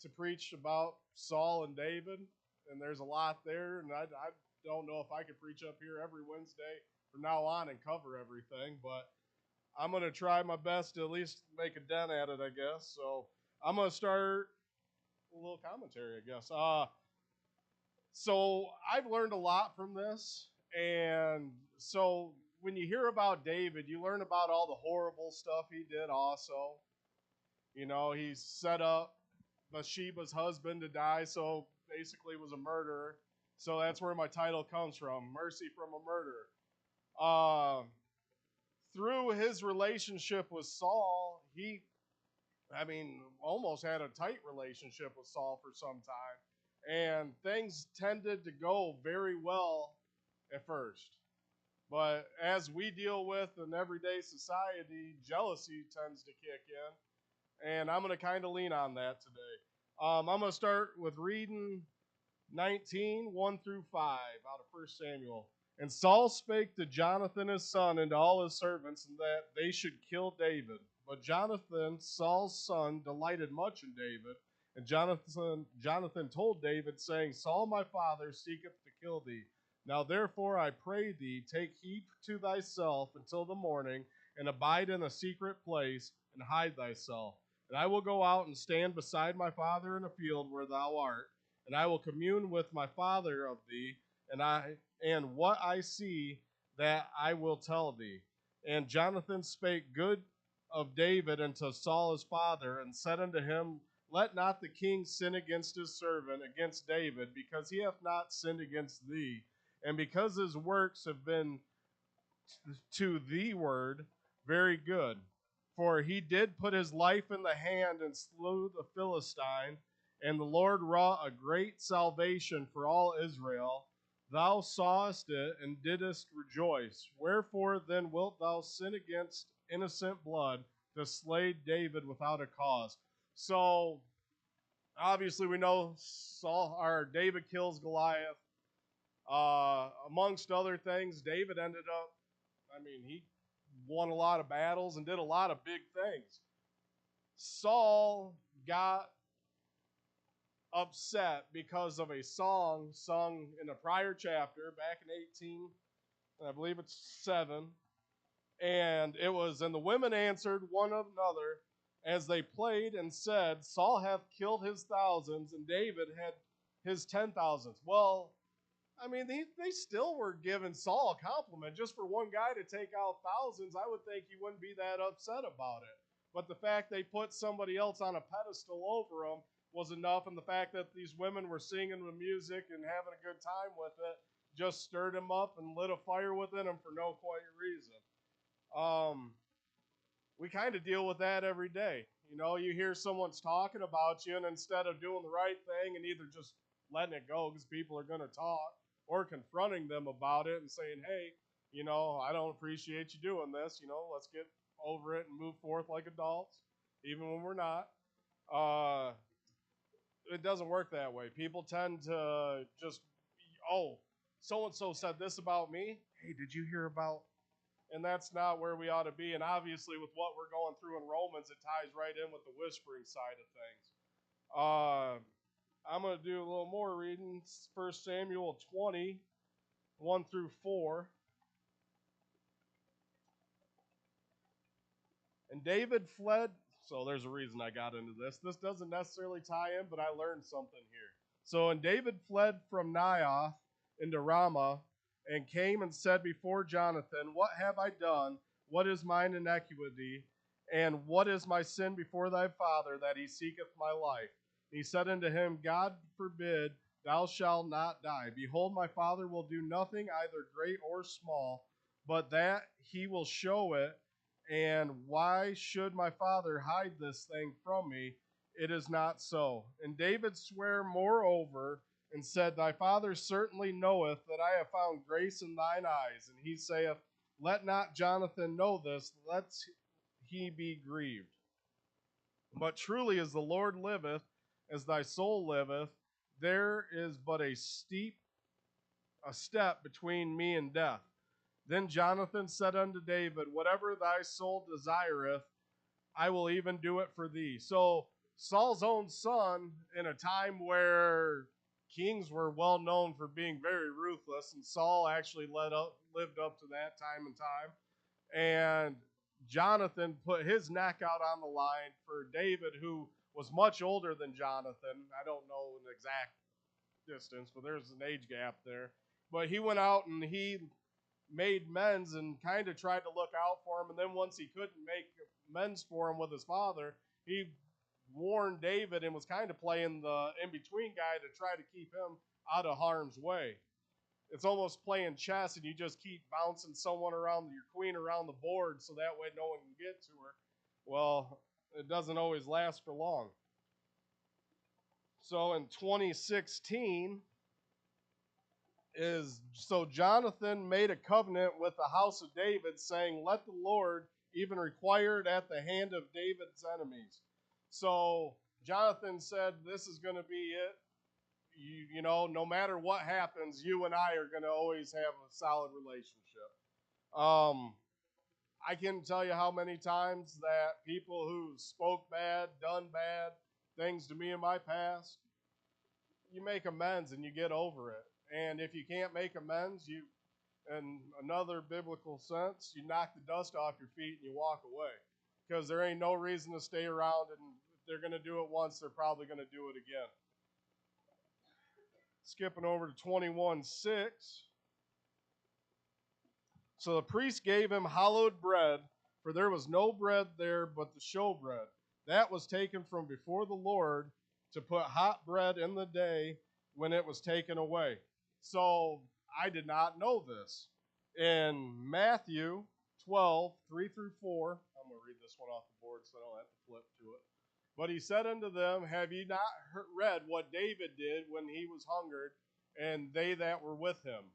to preach about Saul and David, and there's a lot there, and I don't know if I could preach up here every Wednesday from now on and cover everything, but I'm going to try my best to at least make a dent at it, I guess. So I'm going to start a little commentary, I guess. So I've learned a lot from this, and so when you hear about David, you learn about all the horrible stuff he did also. You know, he set up Bathsheba's husband to die, so basically was a murderer. So that's where my title comes from, Mercy from a Murderer. Uh, Through his relationship with Saul, almost had a tight relationship with Saul for some time. And things tended to go very well at first. But as we deal with in everyday society, jealousy tends to kick in. And I'm going to kind of lean on that today. I'm going to start with reading 19, 1 through 5 out of 1 Samuel. And Saul spake to Jonathan his son and to all his servants, and that they should kill David. But Jonathan, Saul's son, delighted much in David. And Jonathan told David, saying, Saul my father seeketh to kill thee. Now therefore I pray thee, take heed to thyself until the morning, and abide in a secret place, and hide thyself. And I will go out and stand beside my father in a field where thou art, and I will commune with my father of thee, and what I see that I will tell thee. And Jonathan spake good of David unto Saul his father, and said unto him, Let not the king sin against his servant, against David, because he hath not sinned against thee, and because his works have been to thee word very good. For he did put his life in the hand and slew the Philistine, and the Lord wrought a great salvation for all Israel. Thou sawest it and didst rejoice. Wherefore then wilt thou sin against innocent blood to slay David without a cause? So obviously we know David kills Goliath. Amongst other things, David ended up, he won a lot of battles and did a lot of big things. Saul got upset because of a song sung in a prior chapter back in 18, I believe it's 7. And the women answered one another as they played and said, Saul hath killed his thousands, and David had his 10,000s. Well, they still were giving Saul a compliment. Just for one guy to take out thousands, I would think he wouldn't be that upset about it. But the fact they put somebody else on a pedestal over him was enough, and the fact that these women were singing the music and having a good time with it just stirred him up and lit a fire within him for no quite reason. We kind of deal with that every day. You know, you hear someone's talking about you, and instead of doing the right thing and either just letting it go because people are going to talk, or confronting them about it and saying, hey, I don't appreciate you doing this. Let's get over it and move forth like adults, even when we're not. It doesn't work that way. People tend to just, so-and-so said this about me. Hey, did you hear about? And that's not where we ought to be. And obviously with what we're going through in Romans, it ties right in with the whispering side of things. I'm going to do a little more reading. 1 Samuel 20, 1 through 4. And David fled. So there's a reason I got into this. This doesn't necessarily tie in, but I learned something here. So, and David fled from Naioth into Ramah, and came and said before Jonathan, What have I done? What is mine iniquity? And what is my sin before thy father, that he seeketh my life? And he said unto him, God forbid, thou shalt not die. Behold, my father will do nothing, either great or small, but that he will show it. And why should my father hide this thing from me? It is not so. And David sware moreover, and said, Thy father certainly knoweth that I have found grace in thine eyes. And he saith, Let not Jonathan know this, lest he be grieved. But truly as the Lord liveth, as thy soul liveth, there is but a step between me and death. Then Jonathan said unto David, Whatever thy soul desireth, I will even do it for thee. So Saul's own son, in a time where kings were well known for being very ruthless, and Saul actually lived up to that time and time. And Jonathan put his neck out on the line for David, who was much older than Jonathan. I don't know an exact distance, but there's an age gap there. But he went out and he made amends and kind of tried to look out for him. And then once he couldn't make amends for him with his father, he warned David and was kind of playing the in-between guy to try to keep him out of harm's way. It's almost playing chess, and you just keep bouncing someone around, your queen around the board, so that way no one can get to her. Well, it doesn't always last for long. So in 2016, Jonathan made a covenant with the house of David, saying, "Let the Lord even require it at the hand of David's enemies." So Jonathan said, "This is going to be it. You know, no matter what happens, you and I are going to always have a solid relationship." I can tell you how many times that people who spoke bad, done bad things to me in my past, you make amends and you get over it. And if you can't make amends, in another biblical sense, you knock the dust off your feet and you walk away. Because there ain't no reason to stay around, and if they're going to do it once, they're probably going to do it again. Skipping over to 21:6. So the priest gave him hallowed bread, for there was no bread there but the showbread. That was taken from before the Lord to put hot bread in the day when it was taken away. So I did not know this. In Matthew 12:3-4, I'm going to read this one off the board so I don't have to flip to it. But he said unto them, "Have ye not read what David did when he was hungered, and they that were with him?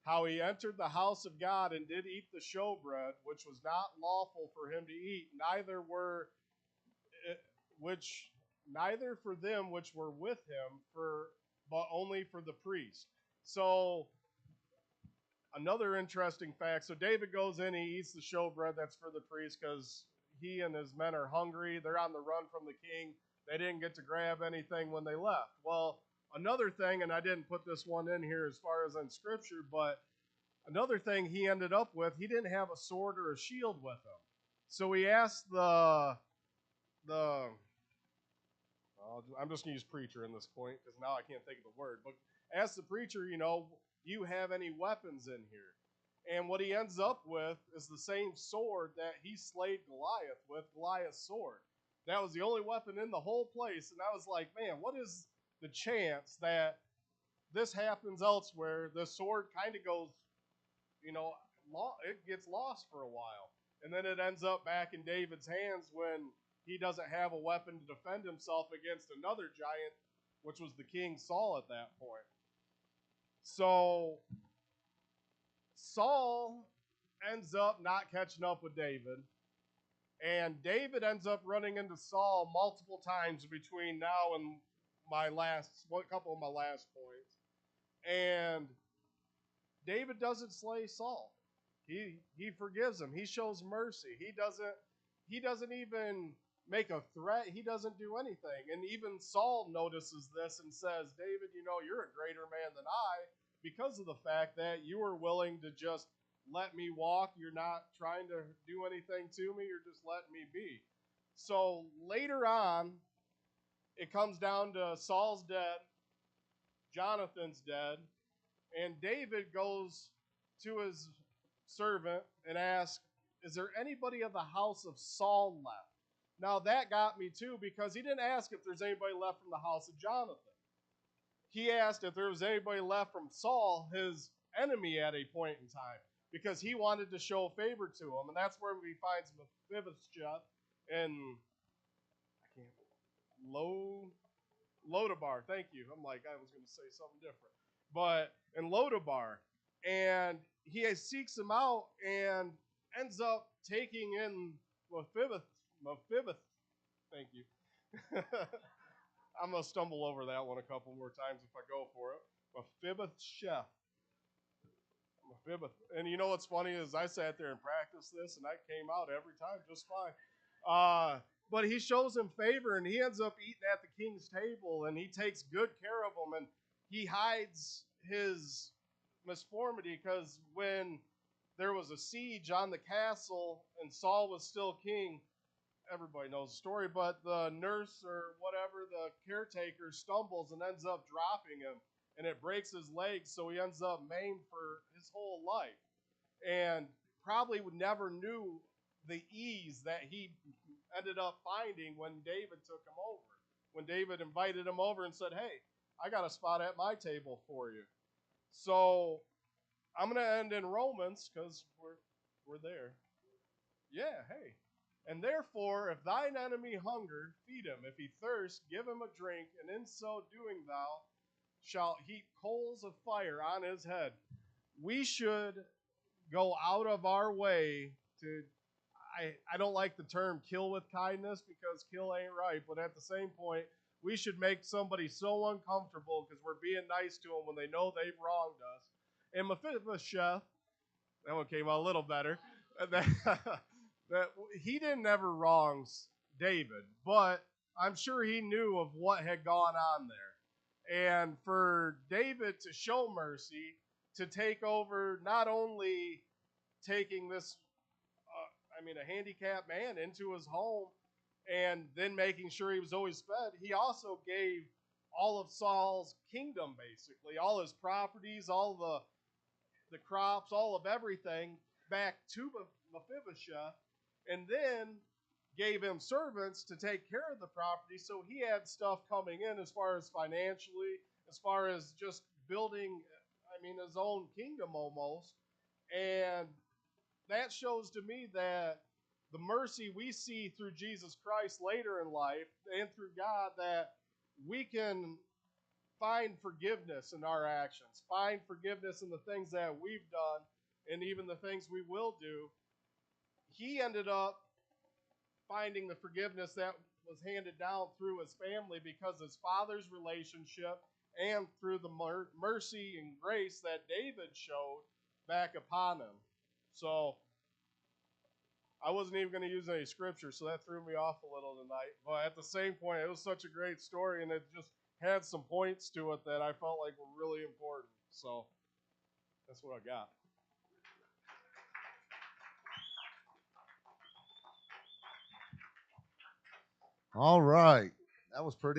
How he entered the house of God and did eat the showbread, which was not lawful for him to eat, neither for them which were with him, but only for the priest." So another interesting fact. So David goes in, he eats the showbread that's for the priest because he and his men are hungry. They're on the run from the king. They didn't get to grab anything when they left. Well, another thing, and I didn't put this one in here as far as in Scripture, but another thing he ended up with, he didn't have a sword or a shield with him. So he asked I'm just going to use preacher in this point because now I can't think of the word, but asked the preacher, do you have any weapons in here? And what he ends up with is the same sword that he slayed Goliath with, Goliath's sword. That was the only weapon in the whole place. And I was like, man, what is the chance that this happens elsewhere? The sword kind of goes, it gets lost for a while. And then it ends up back in David's hands when he doesn't have a weapon to defend himself against another giant, which was the king Saul at that point. So Saul ends up not catching up with David, and David ends up running into Saul multiple times between now and a couple of my last points. And David doesn't slay Saul. He forgives him. He shows mercy. He doesn't even make a threat. He doesn't do anything. And even Saul notices this and says, "David, you're a greater man than I because of the fact that you are willing to just let me walk. You're not trying to do anything to me. You're just letting me be." So later on, it comes down to Saul's dead, Jonathan's dead, and David goes to his servant and asks, "Is there anybody of the house of Saul left?" Now that got me too, because he didn't ask if there's anybody left from the house of Jonathan. He asked if there was anybody left from Saul, his enemy at a point in time, because he wanted to show favor to him. And that's where we find Mephibosheth in Lodabar. Thank you. I'm like, I was going to say something different. But in Lodabar. And he seeks him out and ends up taking in Mephibosheth. Thank you. I'm going to stumble over that one a couple more times if I go for it. Mephibosheth. And you know what's funny is I sat there and practiced this, and I came out every time just fine. but he shows him favor, and he ends up eating at the king's table, and he takes good care of him, and he hides his misformity, because when there was a siege on the castle and Saul was still king, everybody knows the story, but the nurse or whatever, the caretaker, stumbles and ends up dropping him, and it breaks his legs, so he ends up maimed for his whole life. And probably never knew the ease that he ended up finding when David took him over. When David invited him over and said, "Hey, I got a spot at my table for you." So I'm going to end in Romans, because we're there. Yeah, hey. And therefore, if thine enemy hunger, feed him. If he thirst, give him a drink. And in so doing, thou shalt heap coals of fire on his head. We should go out of our way to, I don't like the term kill with kindness, because kill ain't right. But at the same point, we should make somebody so uncomfortable because we're being nice to them when they know they've wronged us. And Mephibosheth, that one came out a little better. That, that he didn't ever wrongs David, but I'm sure he knew of what had gone on there. And for David to show mercy, to take over, not only taking this, a handicapped man into his home and then making sure he was always fed, he also gave all of Saul's kingdom, basically, all his properties, all the crops, all of everything back to Mephibosheth, and then gave him servants to take care of the property, so he had stuff coming in as far as financially, as far as just building, his own kingdom almost. And that shows to me that the mercy we see through Jesus Christ later in life and through God, that we can find forgiveness in our actions, find forgiveness in the things that we've done, and even the things we will do. He ended up finding the forgiveness that was handed down through his family because his father's relationship and through the mercy and grace that David showed back upon him. So I wasn't even going to use any scripture, so that threw me off a little tonight. But at the same point, it was such a great story, and it just had some points to it that I felt like were really important. So that's what I got. All right. That was pretty.